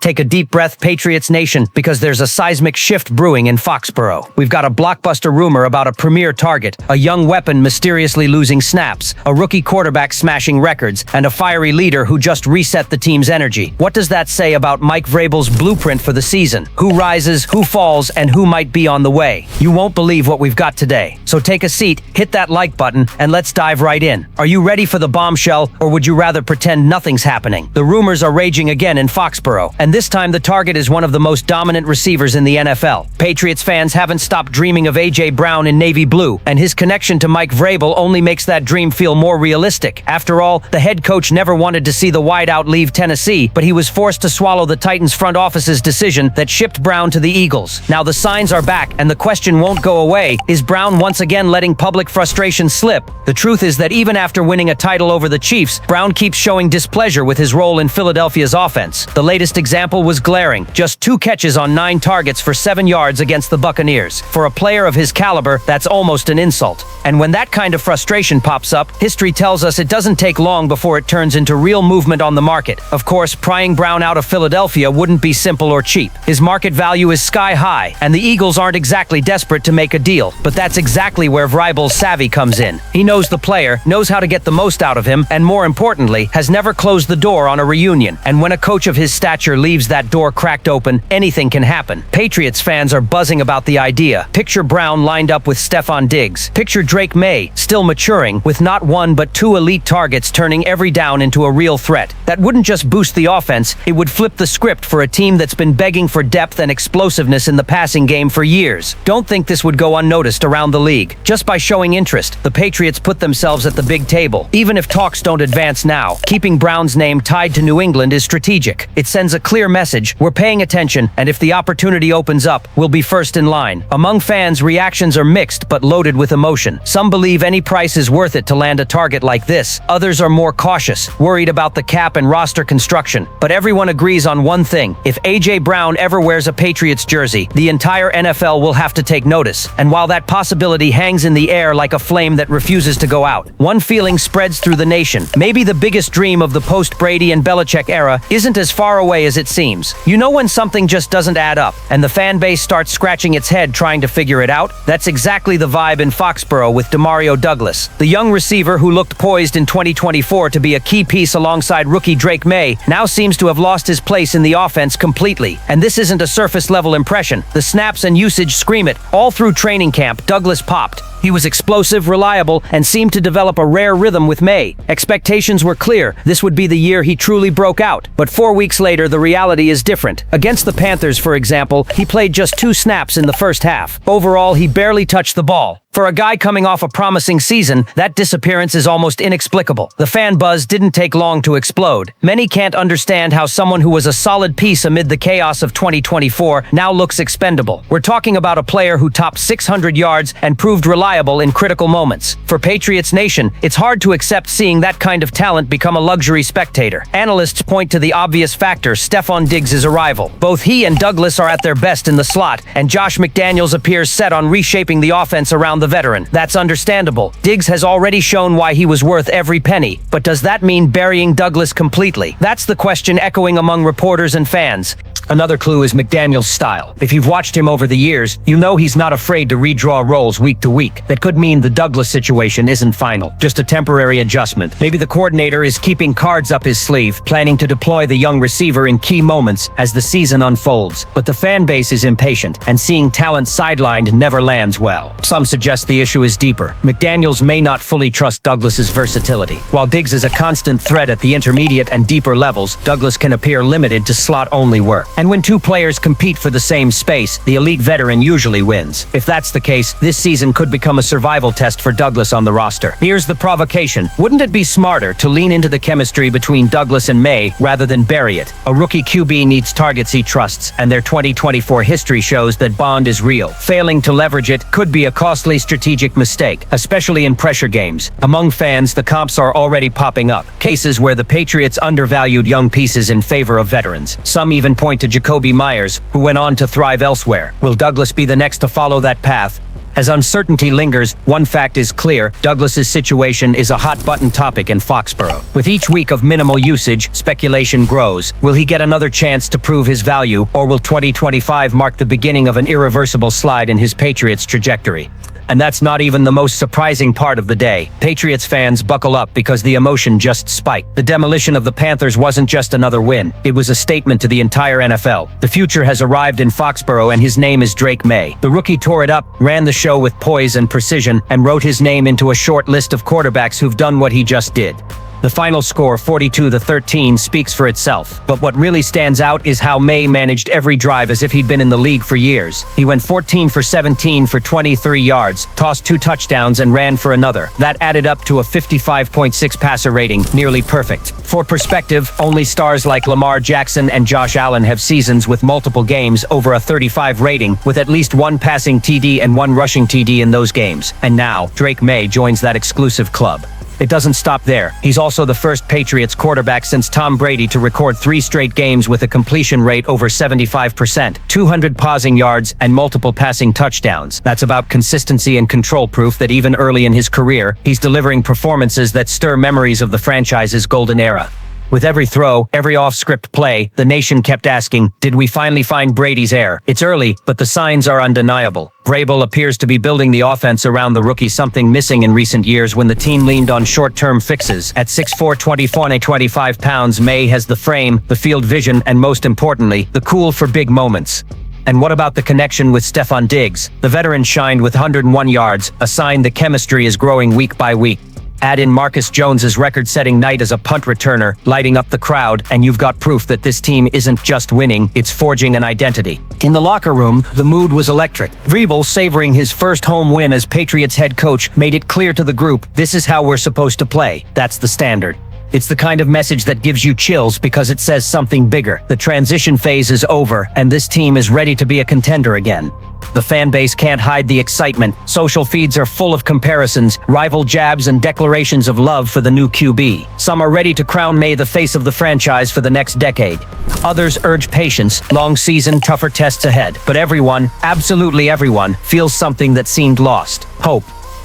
Take a deep breath, Patriots Nation, because there's a seismic shift brewing in Foxborough. We've got a blockbuster rumor about a premier target, a young weapon mysteriously losing snaps, a rookie quarterback smashing records, and a fiery leader who just reset the team's energy. What does that say about Mike Vrabel's blueprint for the season? Who rises, who falls, and who might be on the way? You won't believe what we've got today. So take a seat, hit that like button, and let's dive right in. Are you ready for the bombshell, or would you rather pretend nothing's happening? The rumors are raging again in Foxborough, and this time the target is one of the most dominant receivers in the NFL. Patriots fans haven't stopped dreaming of A.J. Brown in navy blue, and his connection to Mike Vrabel only makes that dream feel more realistic. After all, the head coach never wanted to see the wideout leave Tennessee, but he was forced to swallow the Titans front office's decision that shipped Brown to the Eagles. Now the signs are back, and the question won't go away: is Brown once again letting public frustration slip? The truth is that even after winning a title over the Chiefs, Brown keeps showing displeasure with his role in Philadelphia's offense. The latest example was glaring: just 2 catches on 9 targets for 7 yards against the Buccaneers. For a player of his caliber, that's almost an insult. And when that kind of frustration pops up, history tells us it doesn't take long before it turns into real movement on the market. Of course, prying Brown out of Philadelphia wouldn't be simple or cheap. His market value is sky high, and the Eagles aren't exactly desperate to make a deal. But that's exactly where Vrabel's savvy comes in. He knows the player, knows how to get the most out of him, and more importantly, has never closed the door on a reunion. And when a coach of his stature leaves that door cracked open, anything can happen. Patriots fans are buzzing about the idea. Picture Brown lined up with Stefon Diggs. Picture Maye, still maturing, with not 1 but 2 elite targets, turning every down into a real threat. That wouldn't just boost the offense, it would flip the script for a team that's been begging for depth and explosiveness in the passing game for years. Don't think this would go unnoticed around the league. Just by showing interest, the Patriots put themselves at the big table. Even if talks don't advance now, keeping Brown's name tied to New England is strategic. It sends a clear message: we're paying attention, and if the opportunity opens up, we'll be first in line. Among fans, reactions are mixed but loaded with emotion. Some believe any price is worth it to land a target like this. Others are more cautious, worried about the cap and roster construction. But everyone agrees on one thing: if A.J. Brown ever wears a Patriots jersey, the entire NFL will have to take notice. And while that possibility hangs in the air like a flame that refuses to go out, one feeling spreads through the nation. Maybe the biggest dream of the post-Brady and Belichick era isn't as far away as it seems. You know when something just doesn't add up, and the fan base starts scratching its head trying to figure it out? That's exactly the vibe in Foxborough with DeMario Douglas. The young receiver who looked poised in 2024 to be a key piece alongside rookie Maye now seems to have lost his place in the offense completely. And this isn't a surface-level impression. The snaps and usage scream it. All through training camp, Douglas popped. He was explosive, reliable, and seemed to develop a rare rhythm with Maye. Expectations were clear. This would be the year he truly broke out. But 4 weeks later, the reality is different. Against the Panthers, for example, he played just 2 snaps in the first half. Overall, he barely touched the ball. For a guy coming off a promising season, that disappearance is almost inexplicable. The fan buzz didn't take long to explode. Many can't understand how someone who was a solid piece amid the chaos of 2024 now looks expendable. We're talking about a player who topped 600 yards and proved reliable in critical moments. For Patriots Nation, it's hard to accept seeing that kind of talent become a luxury spectator. Analysts point to the obvious factor: Stefon Diggs' arrival. Both he and Douglas are at their best in the slot, and Josh McDaniels appears set on reshaping the offense around the veteran. That's understandable. Diggs has already shown why he was worth every penny, but does that mean burying Douglas completely? That's the question echoing among reporters and fans. Another clue is McDaniels' style. If you've watched him over the years, you know he's not afraid to redraw roles week to week. That could mean the Douglas situation isn't final, just a temporary adjustment. Maybe the coordinator is keeping cards up his sleeve, planning to deploy the young receiver in key moments as the season unfolds. But the fan base is impatient, and seeing talent sidelined never lands well. Some suggest the issue is deeper. McDaniels may not fully trust Douglas's versatility. While Diggs is a constant threat at the intermediate and deeper levels, Douglas can appear limited to slot-only work. And when 2 players compete for the same space, the elite veteran usually wins. If that's the case, this season could become a survival test for Douglas on the roster. Here's the provocation: wouldn't it be smarter to lean into the chemistry between Douglas and Maye rather than bury it? A rookie QB needs targets he trusts, and their 2024 history shows that bond is real. Failing to leverage it could be a costly strategic mistake, especially in pressure games. Among fans, the comps are already popping up. Cases where the Patriots undervalued young pieces in favor of veterans. Some even point to Jacoby Myers, who went on to thrive elsewhere. Will Douglas be the next to follow that path? As uncertainty lingers, one fact is clear: Douglas's situation is a hot-button topic in Foxborough. With each week of minimal usage, speculation grows. Will he get another chance to prove his value, or will 2025 mark the beginning of an irreversible slide in his Patriots trajectory? And that's not even the most surprising part of the day. Patriots fans, buckle up, because the emotion just spiked. The demolition of the Panthers wasn't just another win. It was a statement to the entire NFL. The future has arrived in Foxborough, and his name is Drake Maye. The rookie tore it up, ran the show with poise and precision, and wrote his name into a short list of quarterbacks who've done what he just did. The final score, 42-13, speaks for itself. But what really stands out is how Maye managed every drive as if he'd been in the league for years. He went 14 for 17 for 23 yards, tossed 2 touchdowns, and ran for another. That added up to a 55.6 passer rating, nearly perfect. For perspective, only stars like Lamar Jackson and Josh Allen have seasons with multiple games over a 35 rating, with at least 1 passing TD and 1 rushing TD in those games. And now, Drake Maye joins that exclusive club. It doesn't stop there. He's also the first Patriots quarterback since Tom Brady to record 3 straight games with a completion rate over 75%, 200 passing yards, and multiple passing touchdowns. That's about consistency and control, proof that even early in his career, he's delivering performances that stir memories of the franchise's golden era. With every throw, every off-script play, the nation kept asking, did we finally find Brady's heir? It's early, but the signs are undeniable. Vrabel appears to be building the offense around the rookie, something missing in recent years when the team leaned on short-term fixes. At 6'4", 25 pounds, Maye has the frame, the field vision, and most importantly, the cool for big moments. And what about the connection with Stefon Diggs? The veteran shined with 101 yards, a sign the chemistry is growing week by week. Add in Marcus Jones's record-setting night as a punt returner, lighting up the crowd, and you've got proof that this team isn't just winning, it's forging an identity. In the locker room, the mood was electric. Vrabel, savoring his first home win as Patriots head coach, made it clear to the group, this is how we're supposed to play. That's the standard. It's the kind of message that gives you chills because it says something bigger. The transition phase is over, and this team is ready to be a contender again. The fan base can't hide the excitement. Social feeds are full of comparisons, rival jabs, and declarations of love for the new QB. Some are ready to crown Maye the face of the franchise for the next decade. Others urge patience, long season, tougher tests ahead. But everyone, absolutely everyone, feels something that seemed lost: hope.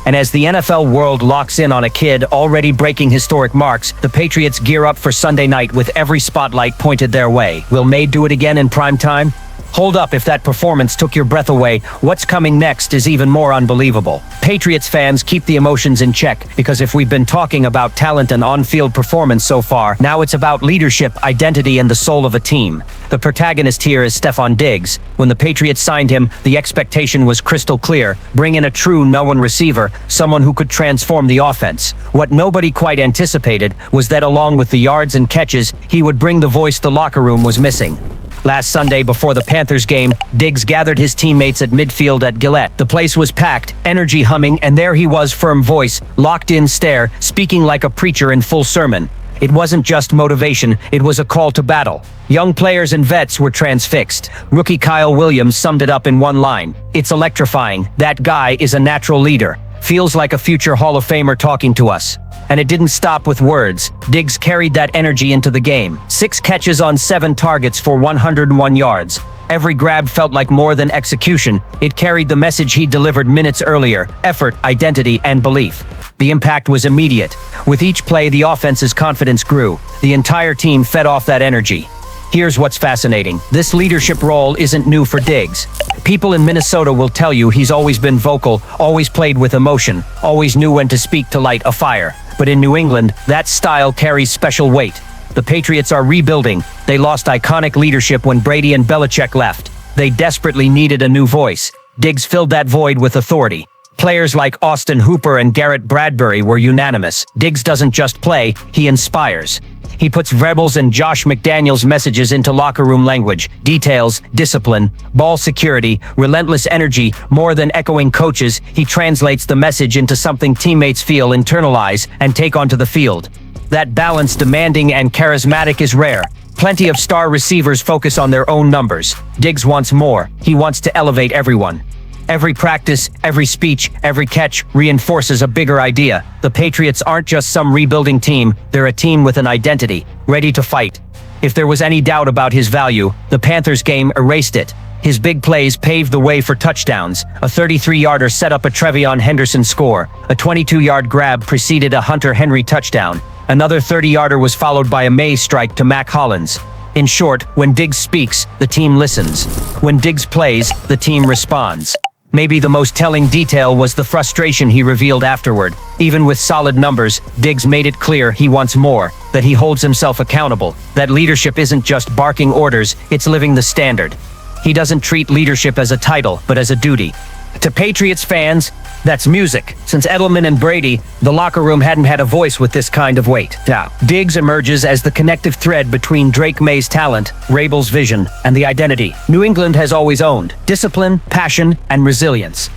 And as the NFL world locks in on a kid already breaking historic marks, the Patriots gear up for Sunday night with every spotlight pointed their way. Will Maye do it again in prime time? Hold up, if that performance took your breath away, what's coming next is even more unbelievable. Patriots fans, keep the emotions in check, because if we've been talking about talent and on-field performance so far, now it's about leadership, identity, and the soul of a team. The protagonist here is Stefon Diggs. When the Patriots signed him, the expectation was crystal clear: bring in a true no-one receiver, someone who could transform the offense. What nobody quite anticipated was that along with the yards and catches, he would bring the voice the locker room was missing. Last Sunday, before the Panthers game, Diggs gathered his teammates at midfield at Gillette. The place was packed, energy humming, and there he was, firm voice, locked-in stare, speaking like a preacher in full sermon. It wasn't just motivation, it was a call to battle. Young players and vets were transfixed. Rookie Kyle Williams summed it up in one line: it's electrifying. That guy is a natural leader. Feels like a future Hall of Famer talking to us. And it didn't stop with words. Diggs carried that energy into the game. 6 catches on 7 targets for 101 yards. Every grab felt like more than execution. It carried the message he delivered minutes earlier: effort, identity, and belief. The impact was immediate. With each play, the offense's confidence grew. The entire team fed off that energy. Here's what's fascinating. This leadership role isn't new for Diggs. People in Minnesota will tell you he's always been vocal, always played with emotion, always knew when to speak to light a fire. But in New England, that style carries special weight. The Patriots are rebuilding. They lost iconic leadership when Brady and Belichick left. They desperately needed a new voice. Diggs filled that void with authority. Players like Austin Hooper and Garrett Bradbury were unanimous. Diggs doesn't just play, he inspires. He puts Vrabel's and Josh McDaniels' messages into locker room language: details, discipline, ball security, relentless energy. More than echoing coaches, he translates the message into something teammates feel, internalize, and take onto the field. That balance, demanding and charismatic, is rare. Plenty of star receivers focus on their own numbers. Diggs wants more. He wants to elevate everyone. Every practice, every speech, every catch reinforces a bigger idea. The Patriots aren't just some rebuilding team, they're a team with an identity, ready to fight. If there was any doubt about his value, the Panthers game erased it. His big plays paved the way for touchdowns. A 33-yarder set up a Trevion Henderson score. A 22-yard grab preceded a Hunter Henry touchdown. Another 30-yarder was followed by a Maye strike to Mac Hollins. In short, when Diggs speaks, the team listens. When Diggs plays, the team responds. Maybe the most telling detail was the frustration he revealed afterward. Even with solid numbers, Diggs made it clear he wants more, that he holds himself accountable, that leadership isn't just barking orders, it's living the standard. He doesn't treat leadership as a title, but as a duty. To Patriots fans, that's music. Since Edelman and Brady, the locker room hadn't had a voice with this kind of weight. Now, Diggs emerges as the connective thread between Drake Maye's talent, Vrabel's vision, and the identity New England has always owned: discipline, passion, and resilience.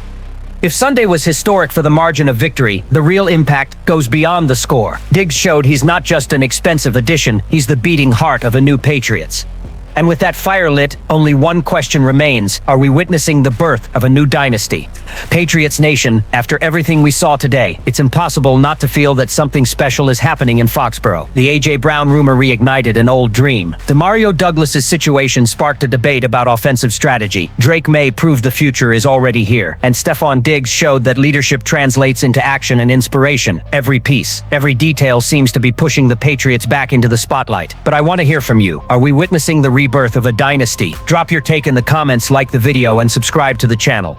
If Sunday was historic for the margin of victory, the real impact goes beyond the score. Diggs showed he's not just an expensive addition, he's the beating heart of a new Patriots. And with that fire lit, only one question remains: are we witnessing the birth of a new dynasty? Patriots Nation, after everything we saw today, it's impossible not to feel that something special is happening in Foxborough. The A.J. Brown rumor reignited an old dream. DeMario Douglas's situation sparked a debate about offensive strategy. Drake Maye proved the future is already here. And Stefon Diggs showed that leadership translates into action and inspiration. Every piece, every detail seems to be pushing the Patriots back into the spotlight. But I want to hear from you. Are we witnessing the rebirth of a dynasty? Drop your take in the comments, like the video, and subscribe to the channel.